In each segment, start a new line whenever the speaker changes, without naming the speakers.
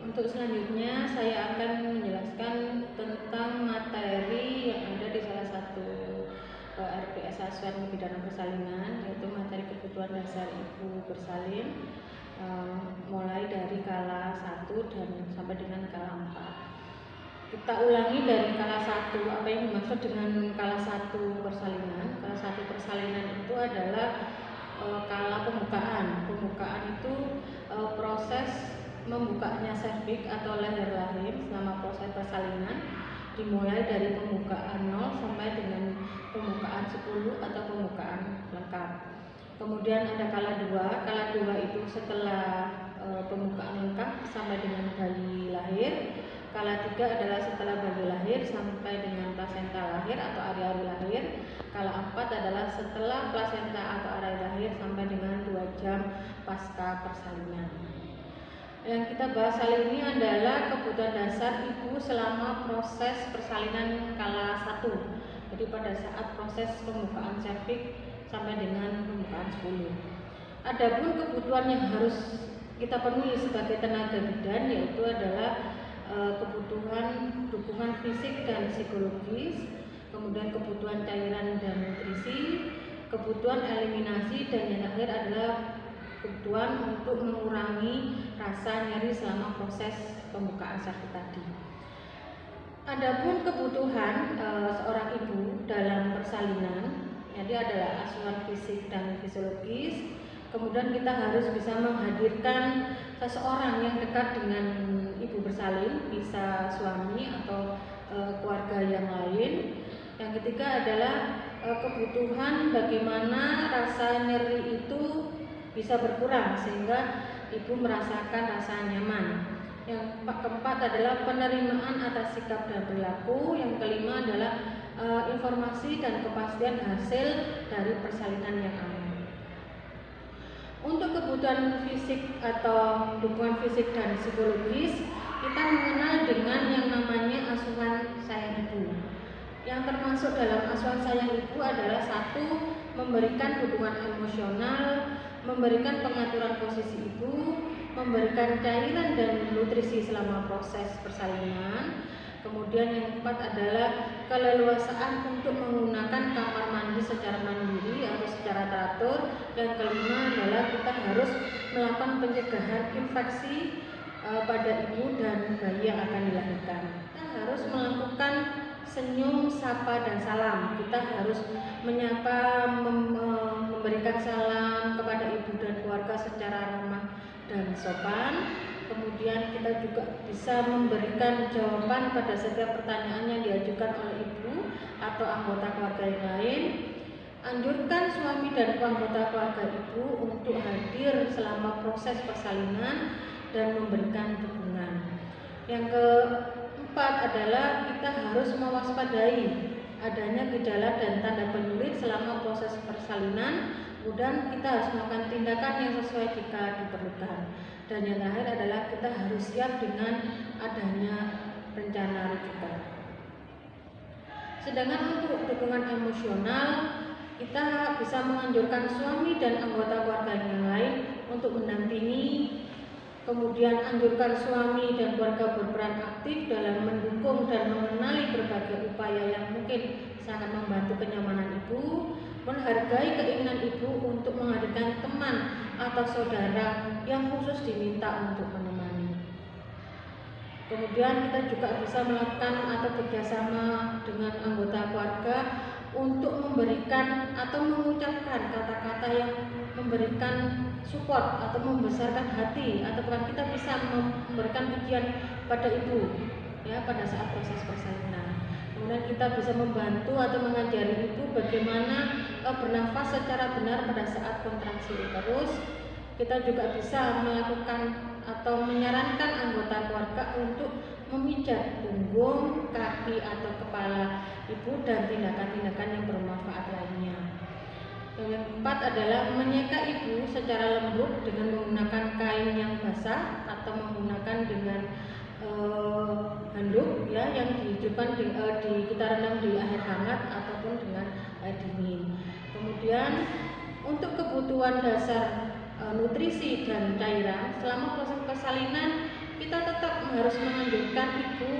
Untuk selanjutnya saya akan menjelaskan tentang materi yang ada di salah satu RPS Acuan Pidana Persalinan, yaitu materi kebutuhan dasar ibu bersalin, mulai dari kala 1 dan sampai dengan kala 4. Kita ulangi dari kala 1. Apa yang dimaksud dengan kala 1 persalinan? Kala 1 persalinan itu adalah kala pembukaan. Pembukaan itu proses membukanya serviks atau leher rahim selama proses persalinan, dimulai dari pembukaan 0 sampai dengan pembukaan 10 atau pembukaan lengkap. Kemudian ada kala 2. Kala 2 itu setelah pembukaan lengkap sampai dengan bayi lahir. Kala 3 adalah setelah bayi lahir sampai dengan plasenta lahir atau ari-ari lahir. Kala 4 adalah setelah plasenta atau ari lahir sampai dengan 2 jam pasca persalinan. Yang kita bahas kali ini adalah kebutuhan dasar ibu selama proses persalinan kala 1. Jadi pada saat proses pembukaan serviks sampai dengan pembukaan 10. Adapun kebutuhan yang harus kita penuhi sebagai tenaga bidan yaitu adalah kebutuhan dukungan fisik dan psikologis, kemudian kebutuhan cairan dan nutrisi, kebutuhan eliminasi, dan yang terakhir adalah kebutuhan untuk mengurangi rasa nyeri selama proses pembukaan serviks tadi. Adapun kebutuhan seorang ibu dalam persalinan, jadi adalah asuhan fisik dan fisiologis. Kemudian kita harus bisa menghadirkan seseorang yang dekat dengan ibu bersalin, bisa suami atau keluarga yang lain. Yang ketiga adalah kebutuhan bagaimana rasa nyeri itu bisa berkurang sehingga ibu merasakan rasa nyaman. Yang keempat adalah penerimaan atas sikap dan perilaku. Yang kelima adalah informasi dan kepastian hasil dari persalinan yang aman. Untuk kebutuhan fisik atau dukungan fisik dan psikologis, kita mengenal dengan yang namanya asuhan sayang ibu. Yang termasuk dalam asuhan sayang ibu adalah 1. Memberikan dukungan emosional, memberikan pengaturan posisi ibu, memberikan cairan dan nutrisi selama proses persalinan. Kemudian yang keempat adalah keleluasaan untuk menggunakan kamar mandi secara mandiri atau secara teratur. Dan kelima adalah kita harus melakukan pencegahan infeksi pada ibu dan bayi yang akan dilahirkan. Kita harus melakukan senyum, sapa, dan salam. Kita harus menyapa, memberikan salam kepada ibu dan keluarga secara ramah dan sopan. Kemudian kita juga bisa memberikan jawaban pada setiap pertanyaan yang diajukan oleh ibu atau anggota keluarga yang lain. Anjurkan suami dan anggota keluarga ibu untuk hadir selama proses persalinan dan memberikan dukungan. Yang keempat adalah kita harus mewaspadai adanya gejala dan tanda penyulit selama proses persalinan. Kemudian kita harus melakukan tindakan yang sesuai jika diperlukan. Dan yang terakhir adalah kita harus siap dengan adanya rencana rujukan. Sedangkan untuk dukungan emosional, kita bisa menganjurkan suami dan anggota keluarga yang lain untuk mendampingi. Kemudian anjurkan suami dan keluarga berperan aktif dalam mendukung dan mengenali berbagai upaya yang mungkin sangat membantu kenyamanan ibu. Menghargai keinginan ibu untuk menghadirkan teman atau saudara yang khusus diminta untuk menemani. Kemudian kita juga bisa melakukan atau bekerjasama dengan anggota keluarga untuk memberikan atau mengucapkan kata-kata yang memberikan support atau membesarkan hati, atau kita bisa memberikan pujian pada ibu ya pada saat proses persalinan. Kemudian kita bisa membantu atau mengajari ibu bagaimana bernafas secara benar pada saat kontraksi uterus. Kita juga bisa melakukan atau menyarankan anggota keluarga untuk memijat punggung, kaki atau kepala ibu dan tindakan-tindakan yang bermanfaat lainnya. Yang keempat adalah menyeka ibu secara lembut dengan menggunakan kain yang basah atau menggunakan dengan handuk ya yang dihidupkan kita rendam di air hangat ataupun dengan air dingin. Kemudian untuk kebutuhan dasar nutrisi dan cairan selama proses persalinan kita tetap harus menganjurkan ibu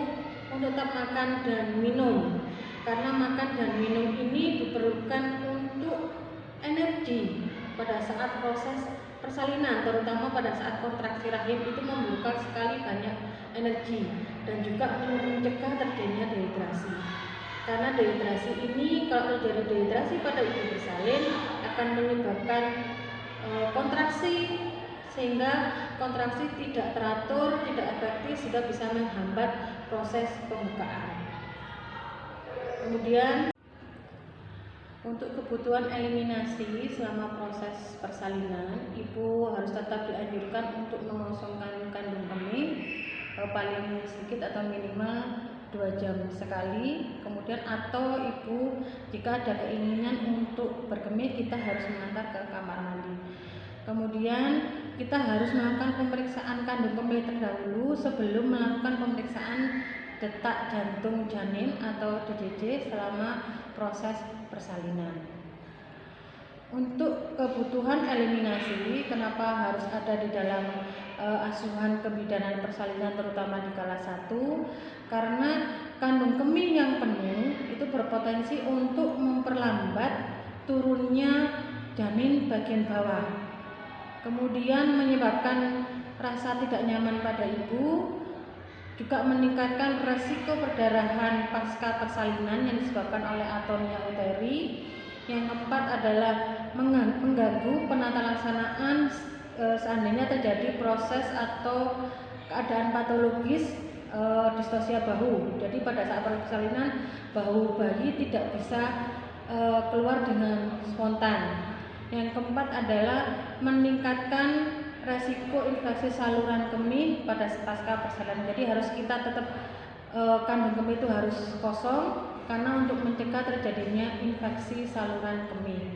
untuk tetap makan dan minum, karena makan dan minum ini diperlukan untuk energi pada saat proses persalinan, terutama pada saat kontraksi rahim itu membuka sekali banyak energi dan juga mencegah terjadinya dehidrasi. Karena dehidrasi ini, kalau terjadi dehidrasi pada ibu bersalin, akan menyebabkan kontraksi, sehingga kontraksi tidak teratur, tidak efektif, sehingga bisa menghambat proses pembukaan. Kemudian untuk kebutuhan eliminasi selama proses persalinan, ibu harus tetap dianjurkan untuk mengosongkan kandung kemih paling sedikit atau minimal 2 jam sekali. Kemudian atau ibu jika ada keinginan untuk berkemih, kita harus mengantar ke kamar mandi. Kemudian kita harus melakukan pemeriksaan kandung kemih terdahulu sebelum melakukan pemeriksaan detak jantung janin atau DJJ selama proses persalinan. Untuk kebutuhan eliminasi, kenapa harus ada di dalam asuhan kebidanan persalinan terutama di kala 1? Karena kandung kemih yang penuh itu berpotensi untuk memperlambat turunnya janin bagian bawah, kemudian menyebabkan rasa tidak nyaman pada ibu, juga meningkatkan resiko perdarahan pasca persalinan yang disebabkan oleh atonia uteri. Yang keempat adalah mengganggu penata laksanaan seandainya terjadi proses atau keadaan patologis distosia bahu. Jadi pada saat persalinan bahu bayi tidak bisa keluar dengan spontan. Yang keempat adalah meningkatkan resiko infeksi saluran kemih pada pasca persalinan. Jadi harus kita tetap kandung kemih itu harus kosong karena untuk mencegah terjadinya infeksi saluran kemih.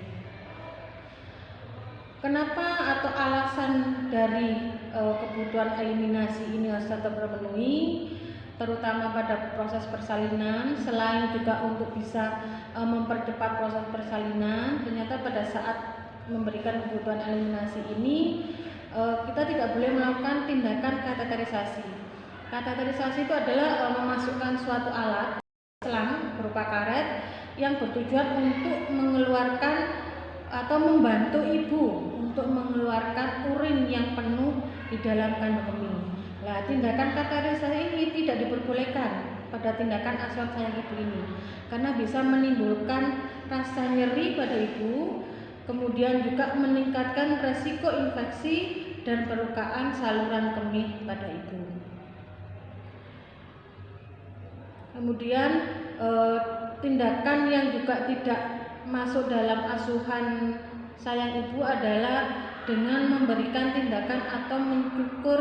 Kenapa atau alasan dari kebutuhan eliminasi ini harus tetap terpenuhi, terutama pada proses persalinan, selain juga untuk bisa mempercepat proses persalinan, ternyata pada saat memberikan kebutuhan eliminasi ini kita tidak boleh melakukan tindakan kateterisasi. Kateterisasi itu adalah memasukkan suatu alat selang berupa karet yang bertujuan untuk mengeluarkan atau membantu ibu untuk mengeluarkan urin yang penuh di dalam kandung kemih. Nah, tindakan kateterisasi ini tidak diperbolehkan pada tindakan asuhan sayang ibu ini karena bisa menimbulkan rasa nyeri pada ibu, kemudian juga meningkatkan resiko infeksi dan perlukaan saluran kemih pada ibu. Kemudian tindakan yang juga tidak masuk dalam asuhan sayang ibu adalah dengan memberikan tindakan atau mencukur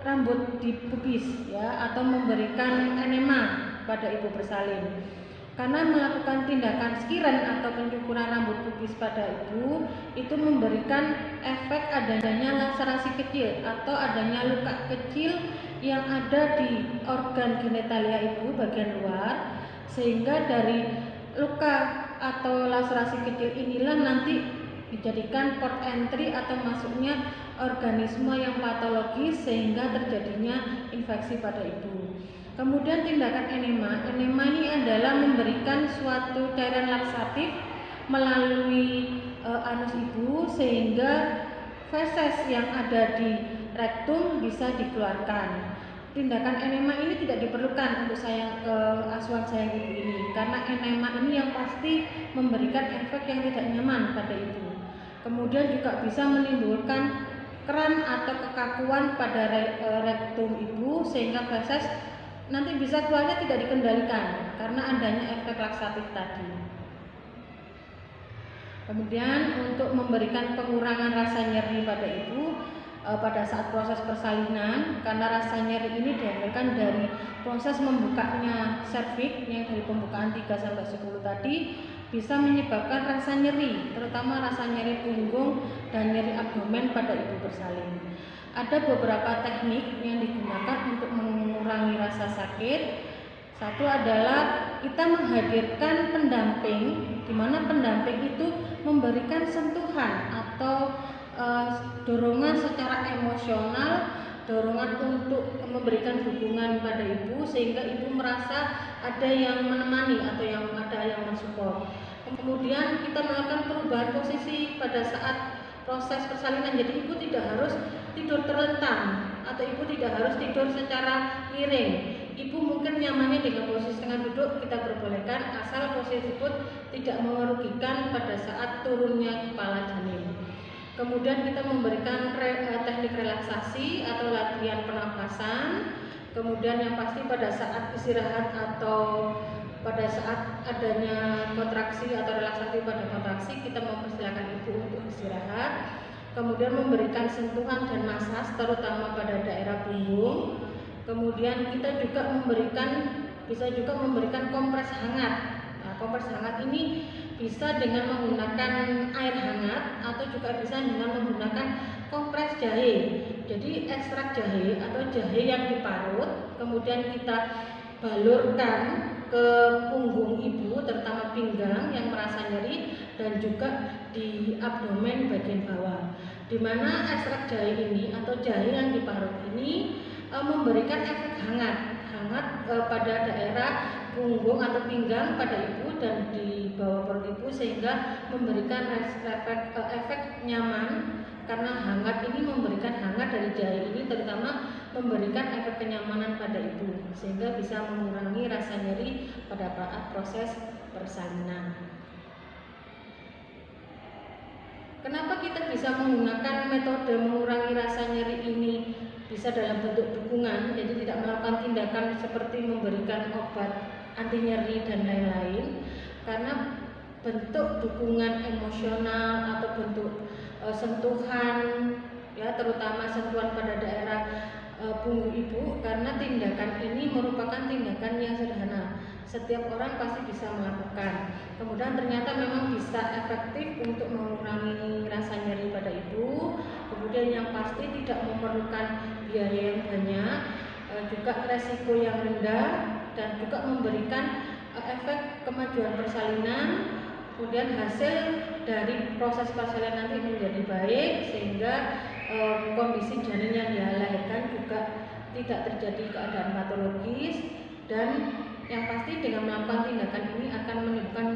rambut di pubis, ya, atau memberikan enema pada ibu bersalin. Karena melakukan tindakan skiren atau pencukuran rambut pubis pada ibu itu memberikan efek adanya laserasi kecil atau adanya luka kecil yang ada di organ genitalia ibu bagian luar, sehingga dari luka atau laserasi kecil inilah nanti dijadikan port entry atau masuknya organisme yang patologis sehingga terjadinya infeksi pada ibu. Kemudian tindakan enema. Enema ini adalah memberikan suatu cairan laksatif melalui anus ibu sehingga feses yang ada di rektum bisa dikeluarkan. Tindakan enema ini tidak diperlukan untuk asuhan sayang ibu ini karena enema ini yang pasti memberikan efek yang tidak nyaman pada ibu. Kemudian juga bisa menimbulkan kram atau kekakuan pada rektum ibu sehingga feses nanti bisa keluarnya tidak dikendalikan karena adanya efek laksatif tadi. Kemudian untuk memberikan pengurangan rasa nyeri pada ibu pada saat proses persalinan, karena rasa nyeri ini dihasilkan dari proses membukanya serviks yang dari pembukaan 3-10 tadi bisa menyebabkan rasa nyeri, terutama rasa nyeri punggung dan nyeri abdomen pada ibu bersalin. Ada beberapa teknik yang digunakan untuk mengurangi rasa sakit. Satu adalah kita menghadirkan pendamping, di mana pendamping itu memberikan sentuhan atau dorongan secara emosional dorongan untuk memberikan dukungan pada ibu sehingga ibu merasa ada yang menemani atau ada yang mensupport. Kemudian kita melakukan perubahan posisi pada saat proses persalinan, jadi ibu tidak harus tidur terlentang atau ibu tidak harus tidur secara miring. Ibu mungkin nyamannya dengan posisi tengah duduk, kita perbolehkan asal posisi tersebut tidak merugikan pada saat turunnya kepala janin. Kemudian kita memberikan teknik relaksasi atau latihan pernafasan. Kemudian yang pasti pada saat istirahat atau pada saat adanya kontraksi atau relaksasi pada kontraksi, kita mempersilahkan ibu untuk istirahat. Kemudian memberikan sentuhan dan masas terutama pada daerah punggung. Kemudian kita juga bisa juga memberikan kompres hangat. Nah, kompres hangat ini bisa dengan menggunakan air hangat atau juga bisa dengan menggunakan kompres jahe. Jadi ekstrak jahe atau jahe yang diparut kemudian kita balurkan ke punggung ibu, terutama pinggang yang merasa nyeri dan juga di abdomen bagian bawah. Di mana ekstrak jahe ini atau jahe yang diparut ini memberikan efek hangat pada daerah punggung atau pinggang pada ibu dan di bawah perut ibu sehingga memberikan efek nyaman, karena hangat ini memberikan hangat dari jahe ini terutama memberikan efek kenyamanan pada ibu sehingga bisa mengurangi rasa nyeri pada saat proses persalinan. Kenapa kita bisa menggunakan metode mengurangi rasa nyeri ini bisa dalam bentuk dukungan, jadi tidak melakukan tindakan seperti memberikan obat anti nyeri dan lain-lain, karena bentuk dukungan emosional atau bentuk sentuhan ya, terutama sentuhan pada daerah punggung ibu, karena tindakan ini merupakan tindakan yang sederhana, setiap orang pasti bisa melakukan. Kemudian ternyata memang bisa efektif untuk mengurangi rasa nyeri pada ibu. Kemudian yang pasti tidak memerlukan biaya yang banyak, juga resiko yang rendah dan juga memberikan efek kemajuan persalinan. Kemudian hasil dari proses persalinan nanti menjadi baik sehingga kondisi janin yang dilahirkan juga tidak terjadi keadaan patologis, dan yang pasti dengan melakukan tindakan ini akan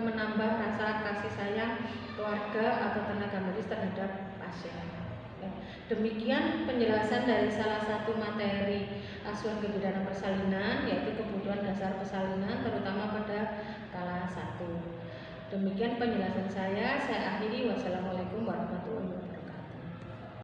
menambah rasa kasih sayang keluarga atau tenaga medis terhadap pasien. Demikian penjelasan dari salah satu materi asuhan kebidanan persalinan, yaitu kebutuhan dasar persalinan terutama pada kala 1. Demikian penjelasan saya akhiri. Wassalamualaikum warahmatullahi wabarakatuh.